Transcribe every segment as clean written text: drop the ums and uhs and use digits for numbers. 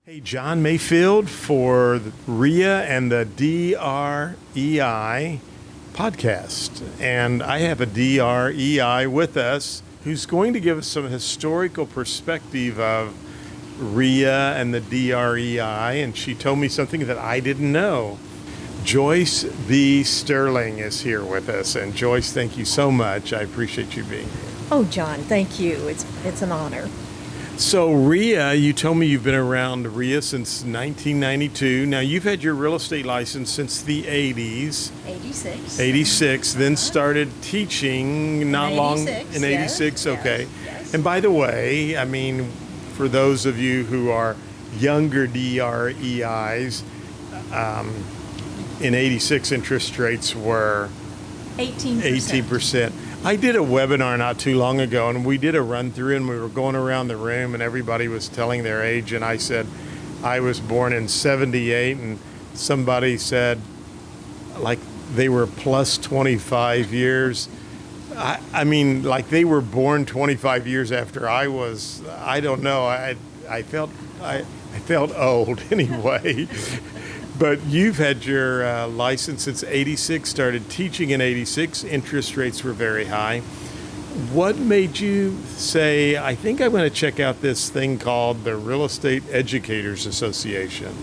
Hey, John Mayfield for the REEA and the DREI podcast. And I have a DREI with us who's going to give us some historical perspective of REEA and the DREI. And she told me something that I didn't know. Joyce B. Sterling is here with us. And Joyce, thank you so much. I appreciate you being here. Oh, John, thank you. It's an honor. So REEA, you told me you've been around REEA since 1992. Now, you've had your real estate license since the 80s. 86. 86, then started teaching not long in 86. Yes, Okay. yes. And by the way, I mean, for those of you who are younger DREIs, in 86 interest rates were 18%. 18%. I did a webinar not too long ago, and we did a run through, and we were going around the room, and everybody was telling their age, and I said I was born in 78, and somebody said like they were plus 25 years. I mean, like they were born 25 years after I was. I don't know. I felt old anyway. But you've had your license since 86, started teaching in 86. Interest rates were very high. What made you say, I think I'm going to check out this thing called the Real Estate Educators Association?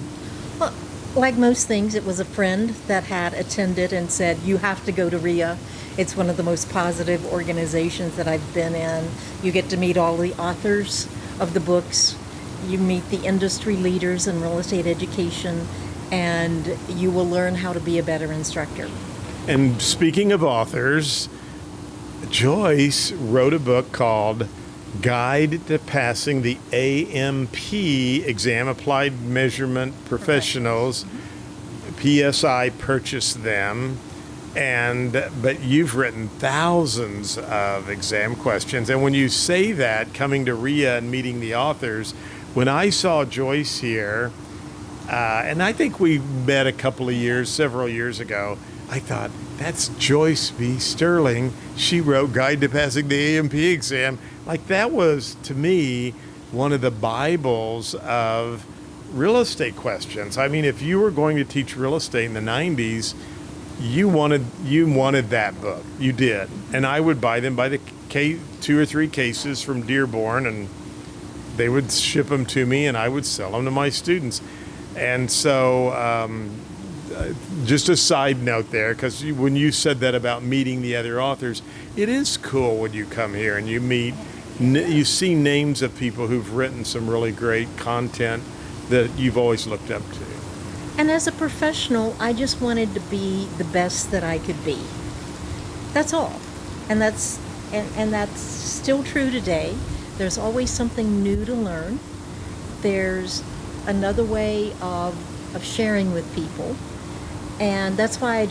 Well, like most things, it was a friend that had attended and said, you have to go to REEA. It's one of the most positive organizations that I've been in. You get to meet all the authors of the books. You meet the industry leaders in real estate education, and you will learn how to be a better instructor. And speaking of authors, Joyce wrote a book called Guide to Passing the AMP Exam, Applied Measurement Professionals. PSI purchased them, but you've written thousands of exam questions. And when you say that, coming to REEA and meeting the authors, when I saw Joyce here, and I think we met several years ago, I thought, that's Joyce B. Sterling. She wrote Guide to Passing the AMP Exam. Like that was, to me, one of the Bibles of real estate questions. I mean, if you were going to teach real estate in the 90s, you wanted that book. You did. And I would buy them by the 2 or 3 cases from Dearborn, and they would ship them to me, and I would sell them to my students. And so, just a side note there, because when you said that about meeting the other authors, it is cool when you come here and you see names of people who've written some really great content that you've always looked up to. And as a professional, I just wanted to be the best that I could be. That's all. And that's still true today. There's always something new to learn. There's another way of sharing with people. And that's why I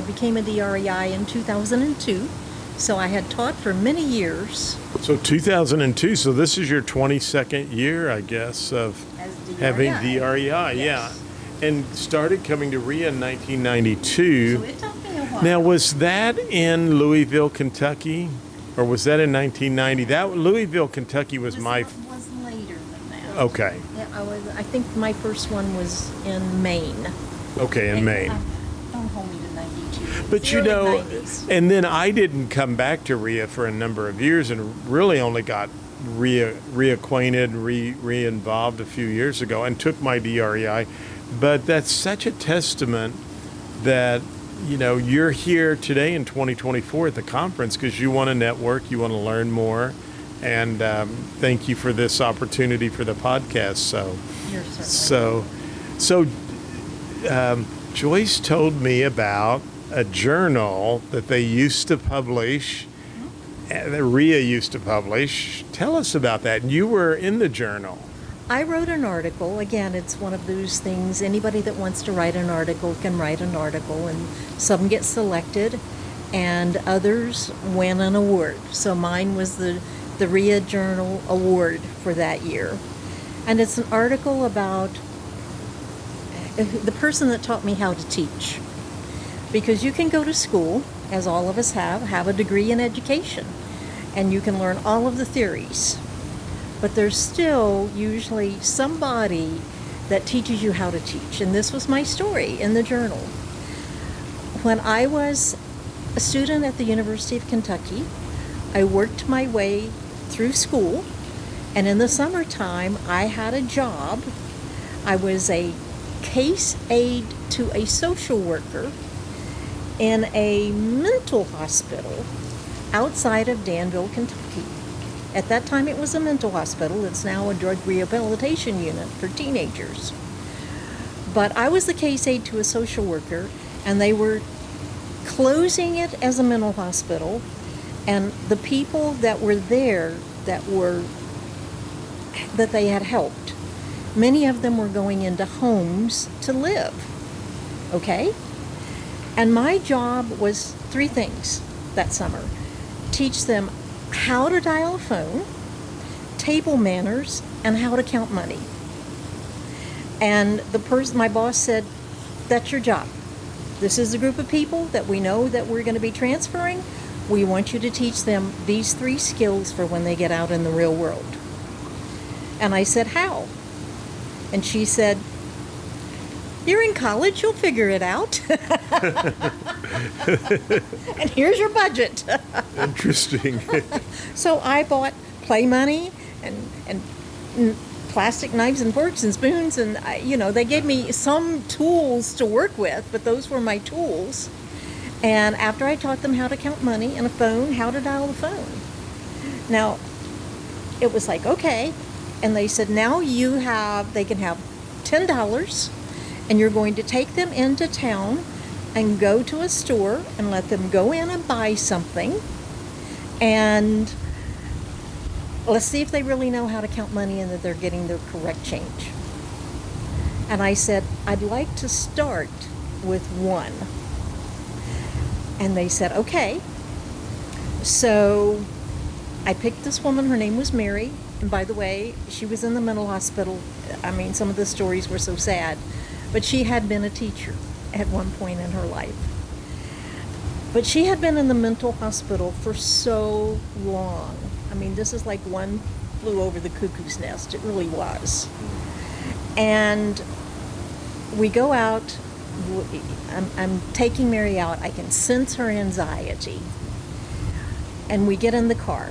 became a DREI in 2002. So I had taught for many years. So 2002, so this is your 22nd year, I guess, of having DREI, yes. Yeah. And started coming to REEA in 1992. So it took me a while. Now, was that in Louisville, Kentucky? Or was that in 1990? That Louisville, Kentucky was my... was later than that. Okay. Yeah, I think my first one was in Maine. Okay, in Maine. Don't hold me to 92. But It's you early know, 90s. and then I didn't come back to REEA for a number of years and really only got reacquainted, re-involved a few years ago and took my DREI. But that's such a testament that, you know, you're here today in 2024 at the conference because you want to network, you want to learn more. And thank you for this opportunity for the podcast. You're certainly So Joyce told me about a journal that they used to publish, that REEA used to publish. Tell us about that. And you were in the journal. I wrote an article. Again, it's one of those things, anybody that wants to write an article can write an article, and some get selected and others win an award. So mine was the REEA Journal Award for that year. And it's an article about the person that taught me how to teach. Because you can go to school, as all of us have a degree in education, and you can learn all of the theories. but there's still usually somebody that teaches you how to teach. And this was my story in the journal. When I was a student at the University of Kentucky, I worked my way through school, and in the summertime, I had a job. I was a case aide to a social worker in a mental hospital outside of Danville, Kentucky. At that time, it was a mental hospital. It's now a drug rehabilitation unit for teenagers. But I was the case aide to a social worker, and they were closing it as a mental hospital, and the people that were there that they had helped, many of them were going into homes to live, okay? And my job was 3 things that summer. Teach them how to dial a phone, table manners, and how to count money. And my boss said, that's your job. This is a group of people that we know that we're going to be transferring. We want you to teach them these 3 skills for when they get out in the real world. And I said, how? And she said, you're in college, you'll figure it out. And here's your budget. Interesting. So I bought play money and plastic knives and forks and spoons, and they gave me some tools to work with, but those were my tools. And after I taught them how to count money and a phone, how to dial the phone. Now, it was like, okay. And they said, now they can have $10, and you're going to take them into town and go to a store and let them go in and buy something. And let's see if they really know how to count money and that they're getting the correct change. And I said, I'd like to start with 1. And they said, okay. So I picked this woman, her name was Mary. And by the way, she was in the mental hospital. I mean, some of the stories were so sad. But she had been a teacher at one point in her life. But she had been in the mental hospital for so long. I mean, this is like one flew over the cuckoo's nest. It really was. And we go out. I'm taking Mary out. I can sense her anxiety. And we get in the car.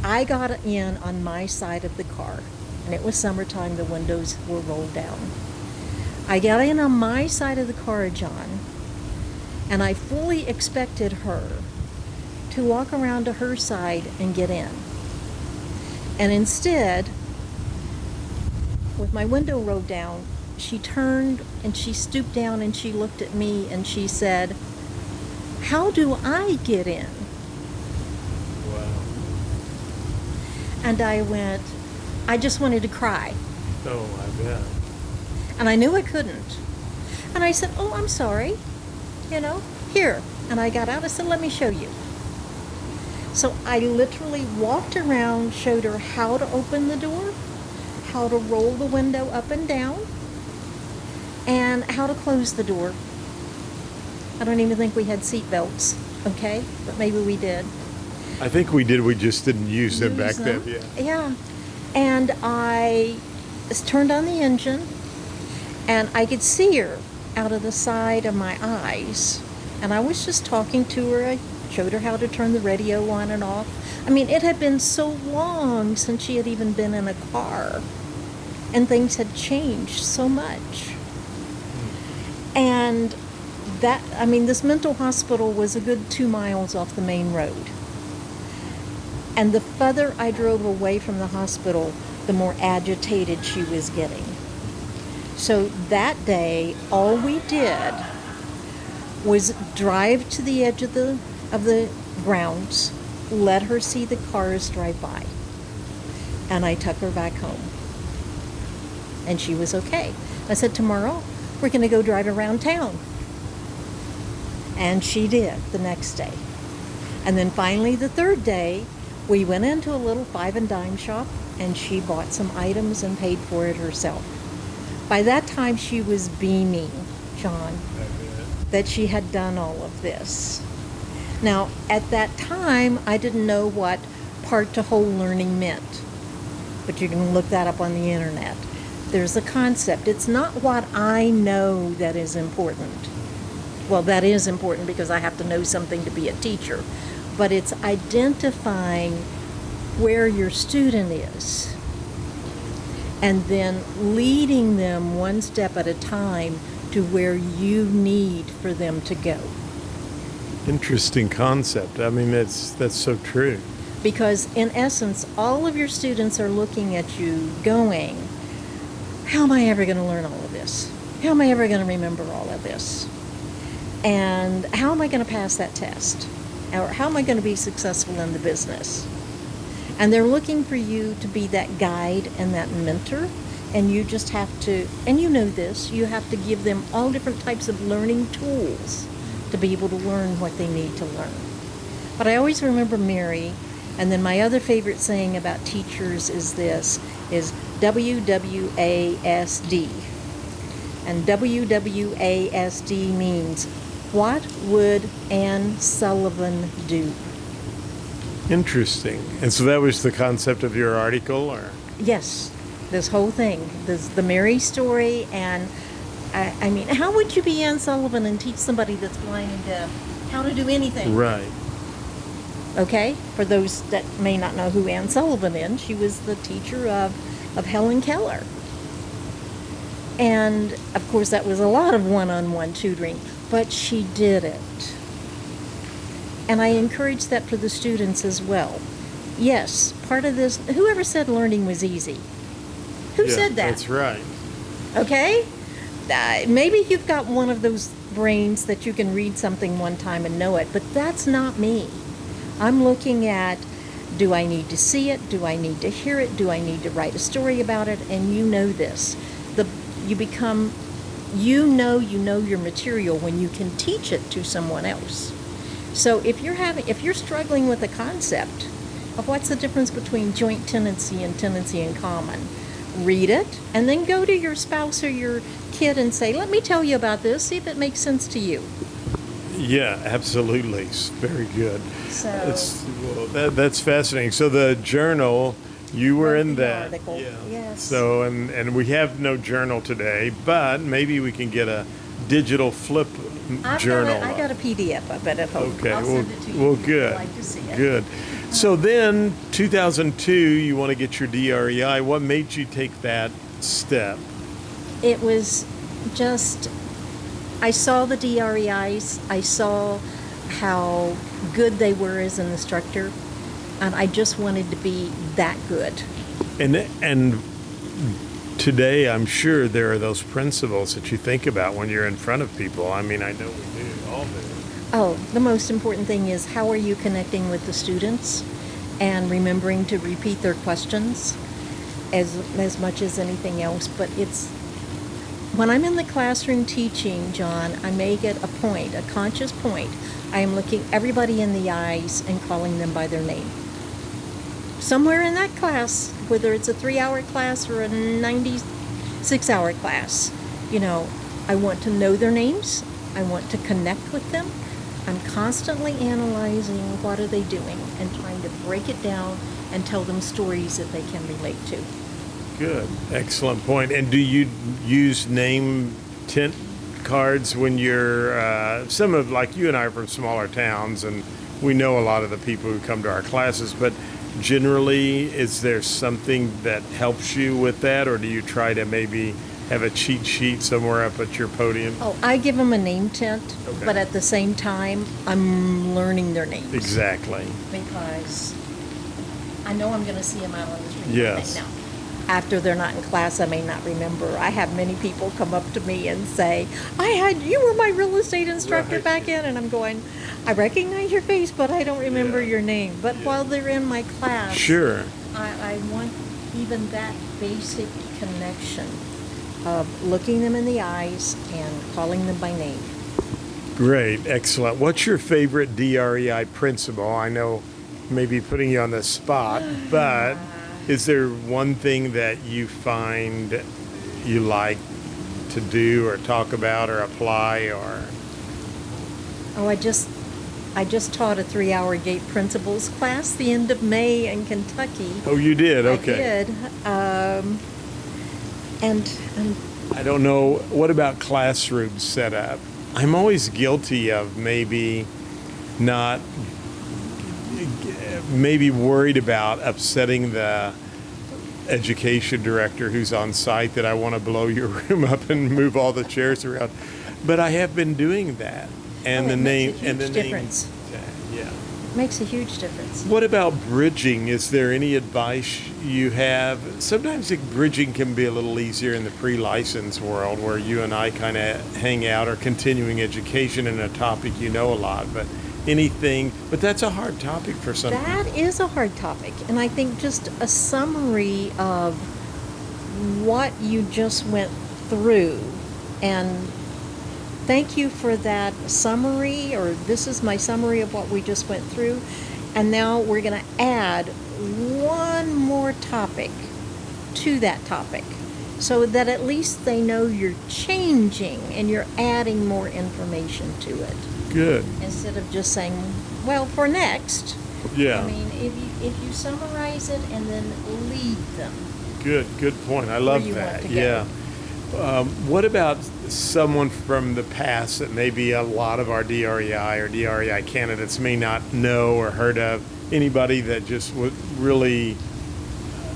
I got in on my side of the car. And it was summertime. The windows were rolled down. I got in on my side of the car, John. And I fully expected her to walk around to her side and get in. And instead, with my window rolled down, she turned and she stooped down and she looked at me and she said, how do I get in? Wow. And I just wanted to cry. Oh, I bet. And I knew I couldn't. And I said, oh, I'm sorry. Here. And I got out. I said, let me show you. So I literally walked around, showed her how to open the door, how to roll the window up and down, and how to close the door. I don't even think we had seat belts, okay? But maybe we did. I think we did. We just didn't use them back then. Yeah. Yeah. And I turned on the engine, and I could see her out of the side of my eyes. And I was just talking to her. I showed her how to turn the radio on and off. I mean, it had been so long since she had even been in a car. And things had changed so much. And this mental hospital was a good 2 miles off the main road. And the further I drove away from the hospital, the more agitated she was getting. So that day, all we did was drive to the edge of the grounds, let her see the cars drive by, and I took her back home. And she was okay. I said, tomorrow, we're going to go drive around town. And she did the next day. And then finally, the 3rd day, we went into a little 5 and dime shop, and she bought some items and paid for it herself. By that time, she was beaming, John, that she had done all of this. Now, at that time, I didn't know what part to whole learning meant. but you can look that up on the internet. There's a concept. It's not what I know that is important. Well, that is important because I have to know something to be a teacher, but it's identifying where your student is and then leading them one step at a time to where you need for them to go. Interesting concept. I mean, that's so true. Because in essence, all of your students are looking at you going, how am I ever going to learn all of this? How am I ever going to remember all of this? And how am I going to pass that test? Or how am I going to be successful in the business? And they're looking for you to be that guide and that mentor. And you just have to, and you know this, you have to give them all different types of learning tools to be able to learn what they need to learn. But I always remember Mary, and then my other favorite saying about teachers is this, is WWASD. And WWASD means, what would Anne Sullivan do? Interesting. And so that was the concept of your article, or? Yes, this whole thing, the Mary story, and I mean, how would you be Anne Sullivan and teach somebody that's blind and deaf how to do anything? Right. Okay, for those that may not know who Anne Sullivan is, she was the teacher of Helen Keller. And of course that was a lot of one-on-one tutoring, but she did it. And I encourage that for the students as well. Yes, part of this, whoever said learning was easy? Who said that? That's right. Okay? Maybe you've got one of those brains that you can read something one time and know it, but that's not me. I'm looking at, do I need to see it? Do I need to hear it? Do I need to write a story about it? And you know this. You know your material when you can teach it to someone else. So if you're struggling with a concept of what's the difference between joint tenancy and tenancy in common, read it and then go to your spouse or your kid and say, let me tell you about this, see if it makes sense to you. Yeah, absolutely. It's very good. So That's fascinating. So the journal, you were in the that. article. Yeah. Yes. So and we have no journal today, but maybe we can get a digital flip journal. I got a PDF of it at home. Okay. I'll Well, send it to you well, if you'd good. like to see it. Good. So then, 2002, you want to get your DREI. What made you take that step? It was just, I saw the DREIs, I saw how good they were as an instructor, and I just wanted to be that good. And today, I'm sure there are those principles that you think about when you're in front of people. I mean, I know we do, all do. Oh, the most important thing is, how are you connecting with the students and remembering to repeat their questions as much as anything else. But it's, when I'm in the classroom teaching, John, I make it a point, a conscious point. I am looking everybody in the eyes and calling them by their name. Somewhere in that class, whether it's a 3-hour class or a 96-hour class, I want to know their names. I want to connect with them. I'm constantly analyzing what are they doing and trying to break it down and tell them stories that they can relate to. Good. Excellent point. And do you use name tent cards when you're, some of, like you and I are from smaller towns, and we know a lot of the people who come to our classes, but generally, is there something that helps you with that, or do you try to maybe have a cheat sheet somewhere up at your podium? Oh, I give them a name tent, Okay. but at the same time, I'm learning their names. Exactly. Because I know I'm going to see them out on the street. Yes. Now, after they're not in class, I may not remember. I have many people come up to me and say, you were my real estate instructor Right. back in, and I'm going, I recognize your face, but I don't remember your name. But while they're in my class, Sure. I want even that basic connection of looking them in the eyes and calling them by name. Great. Excellent. What's your favorite DREI principle? I know maybe putting you on the spot, but is there one thing that you find you like to do or talk about or apply, or? Oh, I just taught a 3-hour GATE principles class the end of May in Kentucky. Oh, you did? Okay. I did. And I don't know. What about classroom setup? I'm always guilty of maybe worried about upsetting the education director who's on site, that I want to blow your room up and move all the chairs around. But I have been doing that. And it makes a huge difference. Yeah. Makes a huge difference. What about bridging? Is there any advice you have? Sometimes bridging can be a little easier in the pre-license world, where you and I kind of hang out, or continuing education in a topic you know a lot, but that's a hard topic for some people. That is a hard topic, and I think just a summary of what you just went through, and thank you for that summary, or this is my summary of what we just went through. And now we're going to add one more topic to that topic, so that at least they know you're changing and you're adding more information to it. Good. Instead of just saying, well, for next. Yeah. I mean, if you summarize it and then lead them. Good point. I love that. Yeah. What about someone from the past that maybe a lot of our DREI or DREI candidates may not know or heard of? Anybody that just really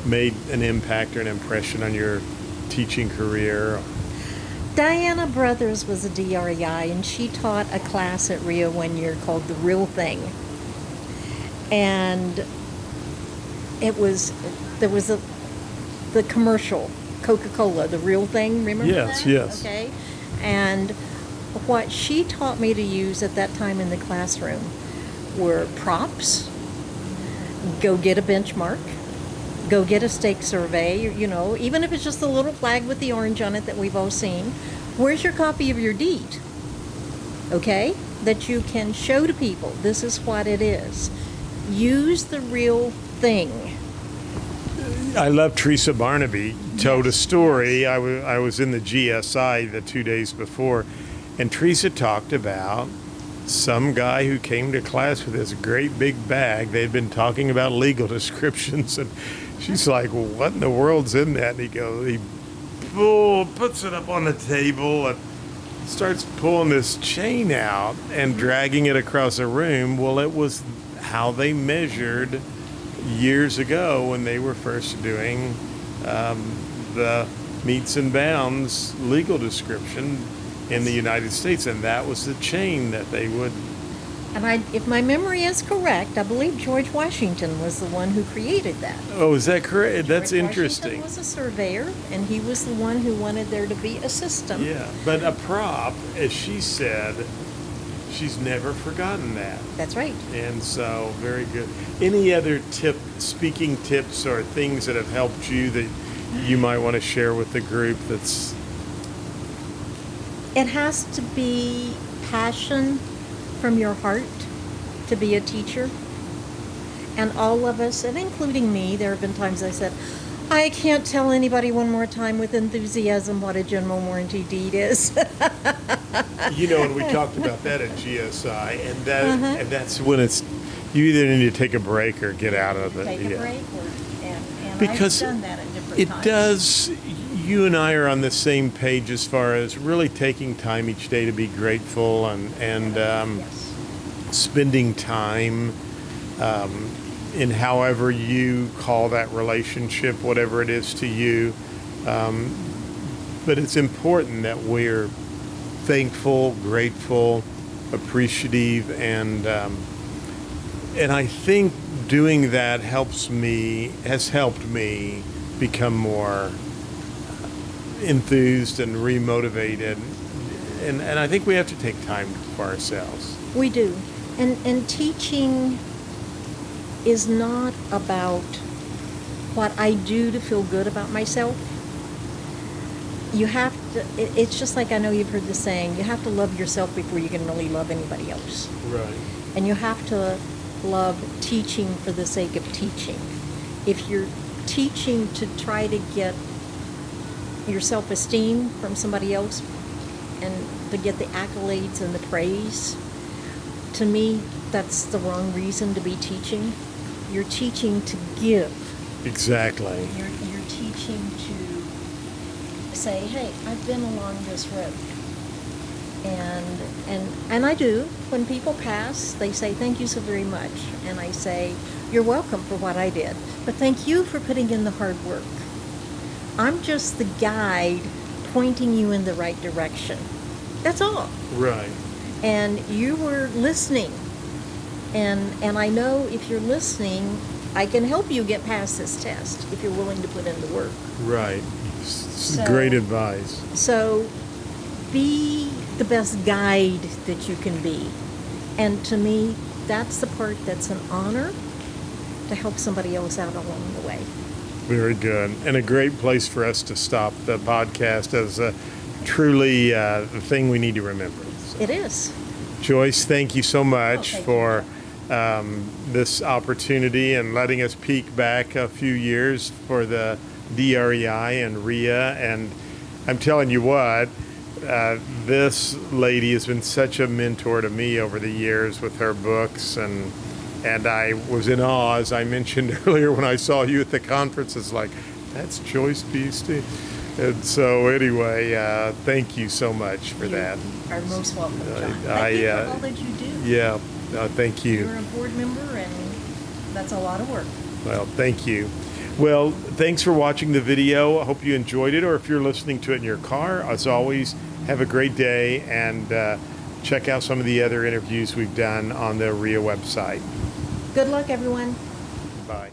made an impact or an impression on your teaching career? Diana Brothers was a DREI, and she taught a class at REEA one year called The Real Thing. And there was the commercial, Coca-Cola, The Real Thing, remember that? Yes. Okay. And what she taught me to use at that time in the classroom were props, go get a benchmark, go get a stake survey, even if it's just the little flag with the orange on it that we've all seen. Where's your copy of your deed? Okay? That you can show to people, this is what it is. Use the real thing. I love Teresa Barnaby told a story. I was in the GSI the 2 days before, and Teresa talked about some guy who came to class with this great big bag. They'd been talking about legal descriptions, and she's like, well, what in the world's in that? And he puts it up on the table and starts pulling this chain out and dragging it across a room. Well, it was how they measured years ago when they were first doing the meets and bounds legal description in the United States, and that was the chain that they would. And if my memory is correct, I believe George Washington was the one who created that. Oh, is that correct? That's George interesting. Washington was a surveyor, and he was the one who wanted there to be a system. Yeah, but a prop, as she said, she's never forgotten that. That's right. And so, very good. Any other speaking tips or things that have helped you that you might want to share with the group? It has to be passion from your heart to be a teacher. And all of us, and including me, there have been times I said, I can't tell anybody one more time with enthusiasm what a general warranty deed is. And we talked about that at GSI, and that's when you either need to take a break or get out of it. Take a break, and because I've done that at different times. It does. You and I are on the same page as far as really taking time each day to be grateful and Yes. spending time in however you call that relationship, whatever it is to you. But it's important that we're thankful, grateful, appreciative, and I think doing that has helped me become more enthused and remotivated. And I think we have to take time for ourselves. We do. And teaching is not about what I do to feel good about myself. You have to, it's just like, I know you've heard the saying, you have to love yourself before you can really love anybody else. Right. And you have to love teaching for the sake of teaching. If you're teaching to try to get your self-esteem from somebody else and to get the accolades and the praise, to me, that's the wrong reason to be teaching. You're teaching to give. Exactly. You're teaching to say, hey, I've been along this road. And I do. When people pass, they say, thank you so very much. And I say, you're welcome for what I did. But thank you for putting in the hard work. I'm just the guide pointing you in the right direction. That's all. Right. And you were listening. And I know if you're listening, I can help you get past this test if you're willing to put in the work. Right. So- Great advice. So be the best guide that you can be. And to me, that's the part that's an honor, to help somebody else out along the way. Very good. And a great place for us to stop the podcast as truly the thing we need to remember. So, It is. Joyce, thank you so much thank you. for this opportunity and letting us peek back a few years for the DREI and REEA. And I'm telling you what, this lady has been such a mentor to me over the years with her books, and I was in awe, as I mentioned earlier, when I saw you at the conference. It's like, that's Joyce B. And so anyway, thank you so much for that. You are most welcome, John. I- Thank you for all that you do. Yeah, thank you. You're a board member, and that's a lot of work. Well, thank you. Well, thanks for watching the video. I hope you enjoyed it, or if you're listening to it in your car, as always, have a great day, and check out some of the other interviews we've done on the REEA website. Good luck, everyone. Bye.